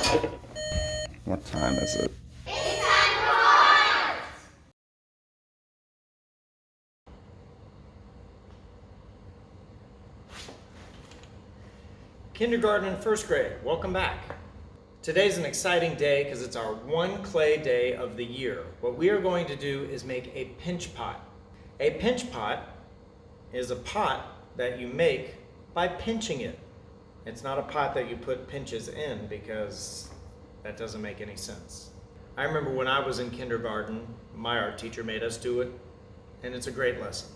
What time is it? It's time for art! Kindergarten and first grade, welcome back. Today's an exciting day because it's our one clay day of the year. What we are going to do is make a pinch pot. A pinch pot is a pot that you make by pinching it. It's not a pot that you put pinches in because that doesn't make any sense. I remember when I was in kindergarten, my art teacher made us do it, and it's a great lesson.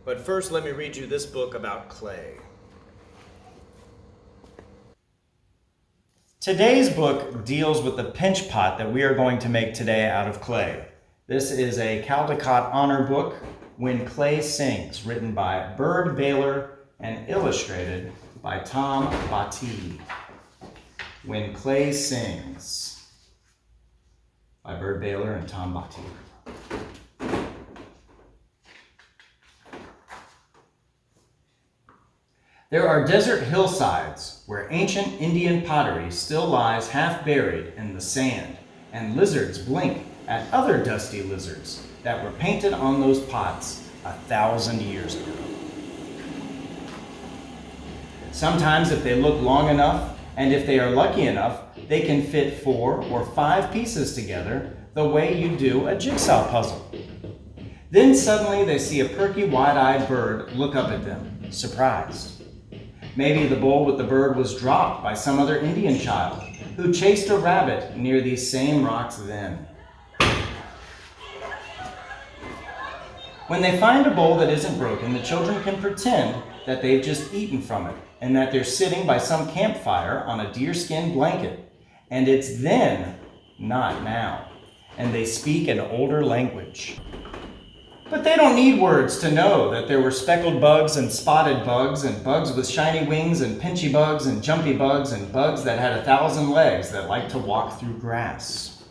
But first, let me read you this book about clay. Today's book deals with the pinch pot that we are going to make today out of clay. This is a Caldecott Honor book, When Clay Sings, written by Bird Baylor and illustrated by Tom Batty. When Clay Sings, by Bird Baylor and Tom Batty. There are desert hillsides where ancient Indian pottery still lies half buried in the sand, and lizards blink at other dusty lizards that were painted on those pots 1,000 years ago. Sometimes if they look long enough, and if they are lucky enough, they can fit 4 or 5 pieces together the way you do a jigsaw puzzle. Then suddenly they see a perky, wide-eyed bird look up at them, surprised. Maybe the bowl with the bird was dropped by some other Indian child who chased a rabbit near these same rocks then. When they find a bowl that isn't broken, the children can pretend that they've just eaten from it and that they're sitting by some campfire on a deerskin blanket. And it's then, not now. And they speak an older language. But they don't need words to know that there were speckled bugs and spotted bugs and bugs with shiny wings and pinchy bugs and jumpy bugs and bugs that had 1,000 legs that liked to walk through grass.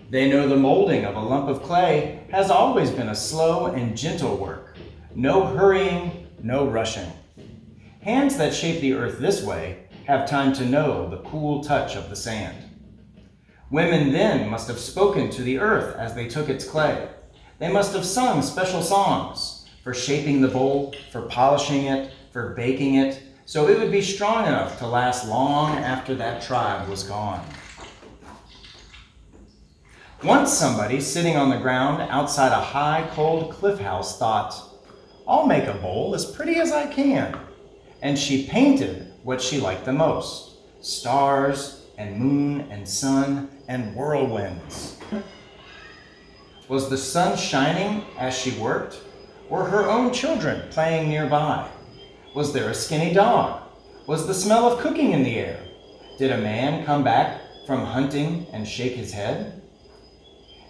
They know the molding of a lump of clay has always been a slow and gentle work. No hurrying, no rushing. Hands that shape the earth this way have time to know the cool touch of the sand. Women then must have spoken to the earth as they took its clay. They must have sung special songs for shaping the bowl, for polishing it, for baking it, so it would be strong enough to last long after that tribe was gone. Once somebody sitting on the ground outside a high, cold cliff house thought, "I'll make a bowl as pretty as I can." And she painted what she liked the most: stars and moon and sun and whirlwinds. Was the sun shining as she worked? Were her own children playing nearby? Was there a skinny dog? Was the smell of cooking in the air? Did a man come back from hunting and shake his head?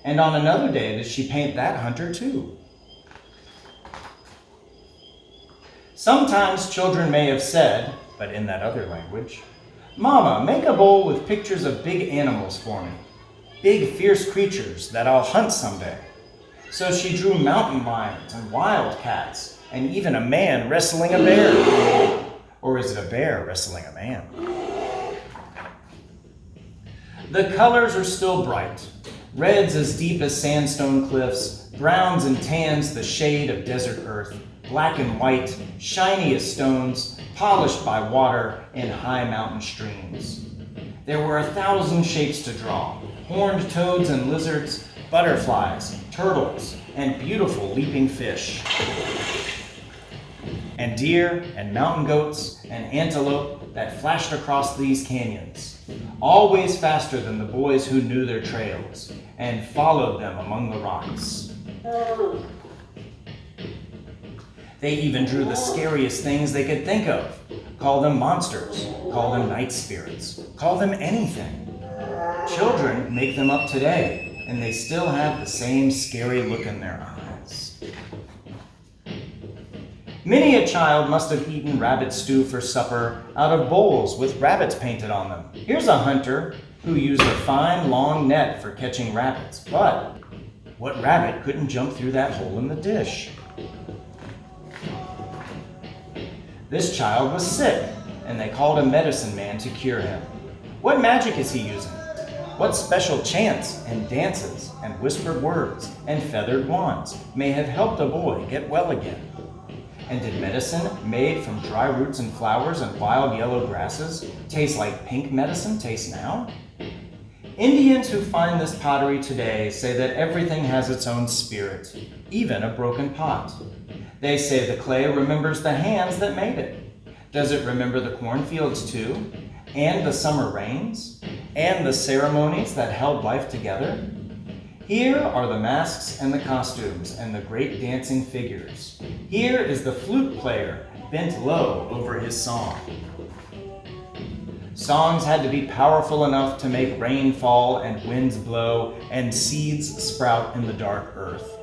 And on another day did she paint that hunter too? Sometimes children may have said, but in that other language, "Mama, make a bowl with pictures of big animals for me. Big, fierce creatures that I'll hunt someday." So she drew mountain lions and wildcats and even a man wrestling a bear. Or is it a bear wrestling a man? The colors are still bright. Reds as deep as sandstone cliffs, browns and tans the shade of desert earth, black and white, shiny as stones, polished by water in high mountain streams. There were 1,000 shapes to draw: horned toads and lizards, butterflies, turtles, and beautiful leaping fish. And deer and mountain goats and antelope that flashed across these canyons, always faster than the boys who knew their trails and followed them among the rocks. They even drew the scariest things they could think of. Call them monsters, call them night spirits, call them anything. Children make them up today, and they still have the same scary look in their eyes. Many a child must have eaten rabbit stew for supper out of bowls with rabbits painted on them. Here's a hunter who used a fine, long net for catching rabbits, but what rabbit couldn't jump through that hole in the dish? This child was sick, and they called a medicine man to cure him. What magic is he using? What special chants and dances and whispered words and feathered wands may have helped a boy get well again? And did medicine made from dry roots and flowers and wild yellow grasses taste like pink medicine tastes now? Indians who find this pottery today say that everything has its own spirit, even a broken pot. They say the clay remembers the hands that made it. Does it remember the cornfields too? And the summer rains? And the ceremonies that held life together? Here are the masks and the costumes and the great dancing figures. Here is the flute player bent low over his song. Songs had to be powerful enough to make rain fall and winds blow and seeds sprout in the dark earth.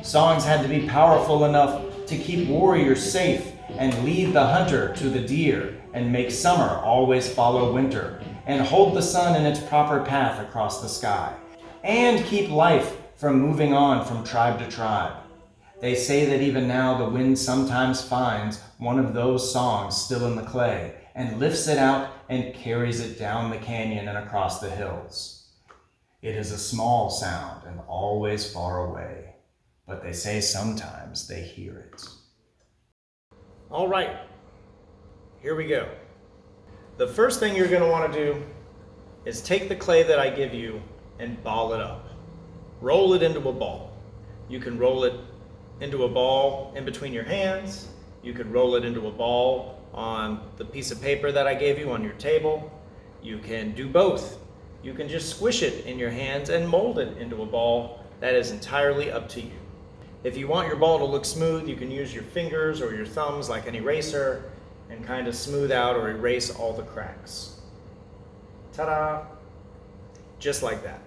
Songs had to be powerful enough to keep warriors safe and lead the hunter to the deer and make summer always follow winter and hold the sun in its proper path across the sky and keep life from moving on from tribe to tribe. They say that even now the wind sometimes finds one of those songs still in the clay and lifts it out and carries it down the canyon and across the hills. It is a small sound and always far away, but they say sometimes they hear it. All right, here we go. The first thing you're going to want to do is take the clay that I give you and ball it up. Roll it into a ball. You can roll it into a ball in between your hands. You could roll it into a ball on the piece of paper that I gave you on your table. You can do both. You can just squish it in your hands and mold it into a ball. That is entirely up to you. If you want your ball to look smooth, you can use your fingers or your thumbs like an eraser and kind of smooth out or erase all the cracks. Ta-da! Just like that.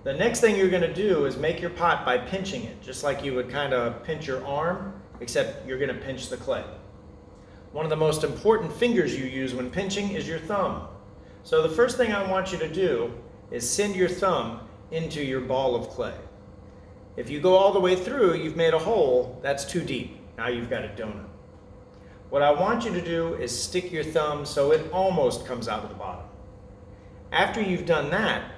The next thing you're going to do is make your pot by pinching it, just like you would kind of pinch your arm, except you're going to pinch the clay. One of the most important fingers you use when pinching is your thumb. So the first thing I want you to do is send your thumb into your ball of clay. If you go all the way through, you've made a hole, that's too deep. Now you've got a donut. What I want you to do is stick your thumb so it almost comes out of the bottom. After you've done that,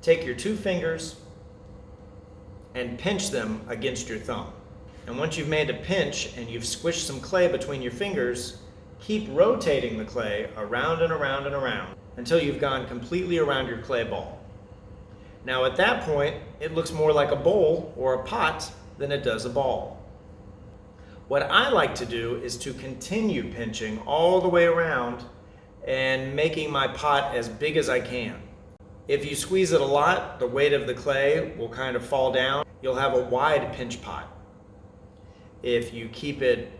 take your two fingers and pinch them against your thumb. And once you've made a pinch and you've squished some clay between your fingers, keep rotating the clay around and around and around until you've gone completely around your clay ball. Now at that point, it looks more like a bowl or a pot than it does a ball. What I like to do is to continue pinching all the way around and making my pot as big as I can. If you squeeze it a lot, the weight of the clay will kind of fall down. You'll have a wide pinch pot. If you keep it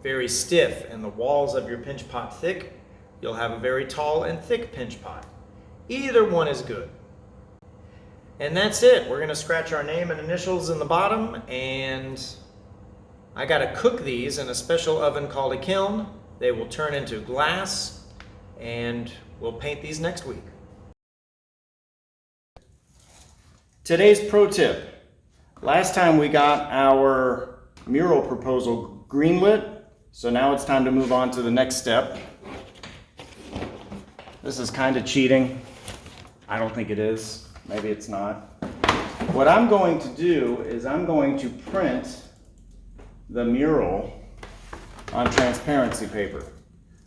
very stiff and the walls of your pinch pot thick, you'll have a very tall and thick pinch pot. Either one is good. And that's it. We're going to scratch our name and initials in the bottom, and I got to cook these in a special oven called a kiln. They will turn into glass, and we'll paint these next week. Today's pro tip. Last time we got our mural proposal greenlit, so now it's time to move on to the next step. This is kind of cheating. I don't think it is. Maybe it's not. What I'm going to do is I'm going to print the mural on transparency paper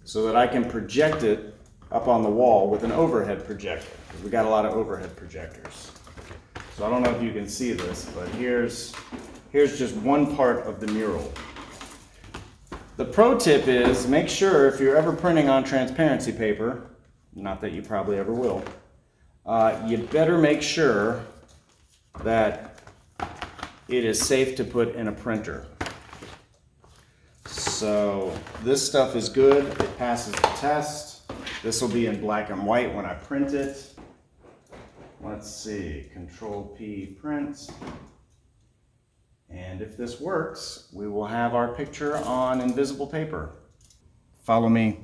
so that I can project it up on the wall with an overhead projector, because we got a lot of overhead projectors. So I don't know if you can see this, but here's just one part of the mural. The pro tip is make sure if you're ever printing on transparency paper, not that you probably ever will, you better make sure that it is safe to put in a printer. So this stuff is good, it passes the test. This will be in black and white when I print it. Let's see, Control P print. And if this works, we will have our picture on invisible paper. Follow me.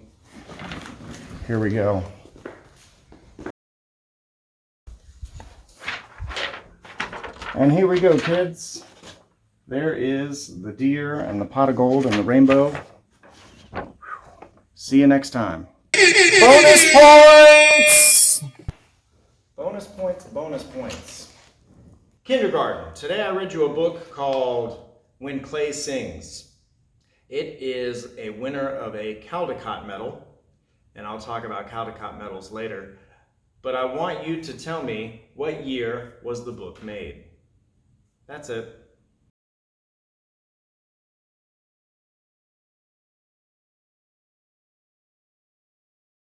Here we go. And here we go, kids. There is the deer and the pot of gold and the rainbow. See you next time. Bonus points! Bonus points, bonus points. Kindergarten. Today I read you a book called When Clay Sings. It is a winner of a Caldecott medal, and I'll talk about Caldecott medals later. But I want you to tell me, what year was the book made? That's it.